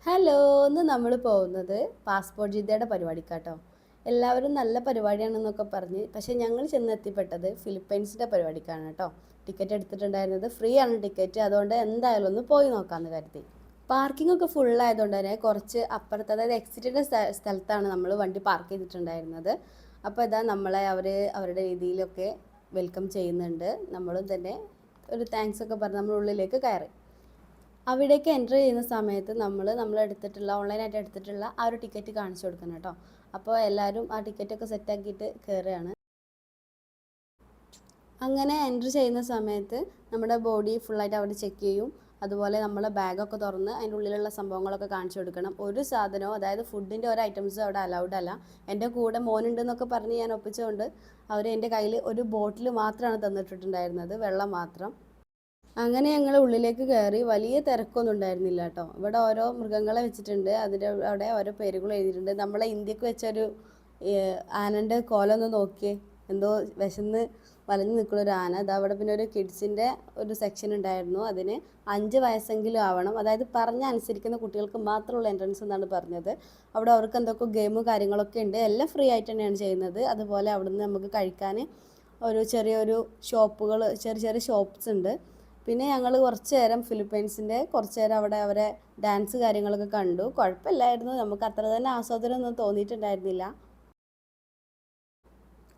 Hello, ഇന്ന് നമ്മൾ പോകുന്നത് പാസ്പോർട്ട് ജിദ്ദയുടെ പരിപാടിക്കാട്ടോ. എല്ലാവരും നല്ല പരിപാടിയാണെന്നൊക്കെ പറഞ്ഞ്, പക്ഷേ ഞങ്ങൾ ചെന്നെത്തിപ്പെട്ടത് ഫിലിപ്പൈൻസിൻ്റെ പരിപാടിക്കാണ് കേട്ടോ. ടിക്കറ്റ് എടുത്തിട്ടുണ്ടായിരുന്നത് ഫ്രീ ആണ് ടിക്കറ്റ്, അതുകൊണ്ട് എന്തായാലും ഒന്ന് പോയി നോക്കാമെന്ന് കരുതി. പാർക്കിംഗ് ഒക്കെ ഫുള്ളായതുകൊണ്ട് തന്നെ കുറച്ച് അപ്പുറത്ത്, അതായത് എക്സിറ്റിൻ്റെ സ്ഥലത്താണ് നമ്മൾ വണ്ടി പാർക്ക് ചെയ്തിട്ടുണ്ടായിരുന്നത്. അപ്പോൾ ഇതാ നമ്മളെ അവരുടെ രീതിയിലൊക്കെ വെൽക്കം ചെയ്യുന്നുണ്ട്. നമ്മളും തന്നെ ഒരു താങ്ക്സ് ഒക്കെ പറഞ്ഞ് നമ്മൾ ഉള്ളിലേക്ക് കയറി. അവിടേക്ക് എൻ്റർ ചെയ്യുന്ന സമയത്ത് നമ്മൾ എടുത്തിട്ടുള്ള ഓൺലൈനായിട്ട് എടുത്തിട്ടുള്ള ആ ഒരു ടിക്കറ്റ് കാണിച്ചു കൊടുക്കണം കേട്ടോ. അപ്പോൾ എല്ലാവരും ആ ടിക്കറ്റൊക്കെ സെറ്റാക്കിയിട്ട് കയറുകയാണ്. അങ്ങനെ എൻ്റർ ചെയ്യുന്ന സമയത്ത് നമ്മുടെ ബോഡി ഫുള്ളായിട്ട് അവിടെ ചെക്ക് ചെയ്യും. അതുപോലെ നമ്മളെ ബാഗൊക്കെ തുറന്ന് അതിൻ്റെ ഉള്ളിലുള്ള സംഭവങ്ങളൊക്കെ കാണിച്ചു കൊടുക്കണം. ഒരു സാധനവും, അതായത് ഫുഡിൻ്റെ ഒരു ഐറ്റംസും അവിടെ അലൗഡ് അല്ല. എൻ്റെ കൂടെ മോനുണ്ടെന്നൊക്കെ പറഞ്ഞ് ഞാൻ ഒപ്പിച്ചുകൊണ്ട് അവർ എൻ്റെ കയ്യിൽ ഒരു ബോട്ടിൽ മാത്രമാണ് തന്നിട്ടുണ്ടായിരുന്നത്, വെള്ളം മാത്രം. അങ്ങനെ ഞങ്ങൾ ഉള്ളിലേക്ക് കയറി. വലിയ തിരക്കൊന്നും ഉണ്ടായിരുന്നില്ല കേട്ടോ. ഇവിടെ ഓരോ മൃഗങ്ങളെ വെച്ചിട്ടുണ്ട്, അതിൻ്റെ അവിടെ ഓരോ പേരുകൾ എഴുതിയിട്ടുണ്ട്. നമ്മളെ ഇന്ത്യക്ക് വെച്ചൊരു ആനൻ്റെ കോലൊന്ന് നോക്കിയേ, എന്തോ വിശന്ന് വലഞ്ഞു നിൽക്കുന്ന ഒരു ആന. അതവിടെ പിന്നെ ഒരു കിഡ്സിൻ്റെ ഒരു സെക്ഷൻ ഉണ്ടായിരുന്നു. അതിന് 5 വയസ്സെങ്കിലും ആവണം, അതായത് പറഞ്ഞ അനുസരിക്കുന്ന കുട്ടികൾക്ക് മാത്രമുള്ള എൻട്രൻസ് എന്നാണ് പറഞ്ഞത്. അവിടെ അവർക്ക് എന്തൊക്കെ ഗെയിമും കാര്യങ്ങളൊക്കെ ഉണ്ട്, എല്ലാം ഫ്രീ ആയിട്ട് തന്നെയാണ് ചെയ്യുന്നത്. അതുപോലെ അവിടുന്ന് നമുക്ക് കഴിക്കാൻ ഒരു ചെറിയൊരു ഷോപ്പുകൾ, ചെറിയ ചെറിയ ഷോപ്സ് ഉണ്ട്. പിന്നെ ഞങ്ങൾ കുറച്ച് നേരം ഫിലിപ്പൈൻസിൻ്റെ കുറച്ച് നേരം അവിടെ അവരെ ഡാൻസ് കാര്യങ്ങളൊക്കെ കണ്ടു. കുഴപ്പമില്ലായിരുന്നു, നമുക്ക് അത്ര തന്നെ ആസ്വാദനമൊന്നും തോന്നിയിട്ടുണ്ടായിരുന്നില്ല.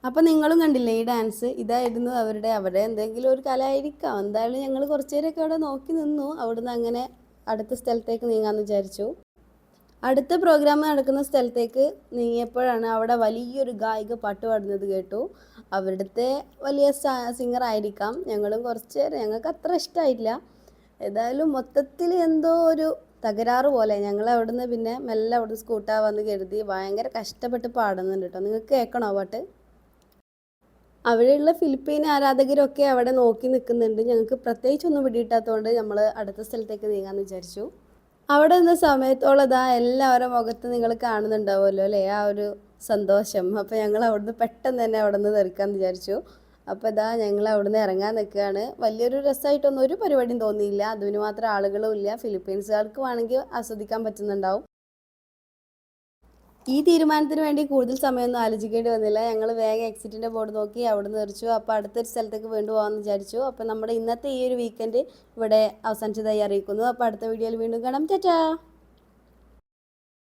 അപ്പം നിങ്ങളും കണ്ടില്ലേ ഈ ഡാൻസ്? ഇതായിരുന്നു അവരുടെ എന്തെങ്കിലും ഒരു കലയായിരിക്കാം. എന്തായാലും ഞങ്ങൾ കുറച്ച് നേരമൊക്കെ അവിടെ നോക്കി നിന്നു. അവിടുന്ന് അങ്ങനെ അടുത്ത സ്ഥലത്തേക്ക് നീങ്ങാമെന്ന് വിചാരിച്ചു. അടുത്ത പ്രോഗ്രാം നടക്കുന്ന സ്ഥലത്തേക്ക് നീങ്ങിയപ്പോഴാണ് അവിടെ വലിയൊരു ഗായിക പാട്ട് പാടുന്നത് കേട്ടു. അവിടുത്തെ വലിയ സിംഗർ ആയിരിക്കാം. ഞങ്ങളും കുറച്ച് നേരം, ഞങ്ങൾക്ക് അത്ര ഇഷ്ടമായില്ല. ഏതായാലും മൊത്തത്തിൽ എന്തോ ഒരു തകരാറ് പോലെ. ഞങ്ങൾ അവിടുന്ന് പിന്നെ മെല്ലെ അവിടുന്ന് സ്കൂട്ടാവാന്ന് കരുതി. ഭയങ്കര കഷ്ടപ്പെട്ട് പാടുന്നുണ്ട് കേട്ടോ. നിങ്ങൾക്ക് കേൾക്കണോ പാട്ട്? അവിടെയുള്ള ഫിലിപ്പീൻ ആരാധകരൊക്കെ അവിടെ നോക്കി നിൽക്കുന്നുണ്ട്. ഞങ്ങൾക്ക് പ്രത്യേകിച്ചൊന്നും പിടിയിട്ടാത്തതുകൊണ്ട് നമ്മൾ അടുത്ത സ്ഥലത്തേക്ക് നീങ്ങാമെന്ന് വിചാരിച്ചു. അവിടെ നിന്ന സമയത്തോളം ഇതാ എല്ലാവരുടെ മുഖത്ത് നിങ്ങൾ കാണുന്നുണ്ടാവുമല്ലോ അല്ലേ, ആ ഒരു സന്തോഷം. അപ്പോൾ ഞങ്ങൾ അവിടുന്ന് പെട്ടെന്ന് തന്നെ അവിടെ നിന്ന് തെറിക്കാമെന്ന് വിചാരിച്ചു. അപ്പോൾ ഇതാ ഞങ്ങൾ അവിടുന്ന് ഇറങ്ങാൻ നിൽക്കുകയാണ്. വലിയൊരു രസമായിട്ടൊന്നും ഒരു പരിപാടിയും തോന്നിയില്ല. അതിന് മാത്രം ആളുകളും ഇല്ല. ഫിലിപ്പീൻസുകാർക്ക് വേണമെങ്കിൽ ആസ്വദിക്കാൻ പറ്റുന്നുണ്ടാവും. ഈ തീരുമാനത്തിന് വേണ്ടി കൂടുതൽ സമയമൊന്നും ആലോചിക്കേണ്ടി വന്നില്ല. ഞങ്ങൾ വേഗം എക്സിറ്റിൻ്റെ ബോർഡ് നോക്കി അവിടെ നിന്ന് തെറിച്ചു. അപ്പോൾ അടുത്തൊരു സ്ഥലത്തേക്ക് വീണ്ടും പോകാമെന്ന് വിചാരിച്ചു. അപ്പോൾ നമ്മുടെ ഇന്നത്തെ ഈ ഒരു വീക്കെൻഡ് ഇവിടെ അവസാനിച്ചതായി അറിയിക്കുന്നു. അപ്പോൾ അടുത്ത വീഡിയോയിൽ വീണ്ടും കാണാം. ടാറ്റാ.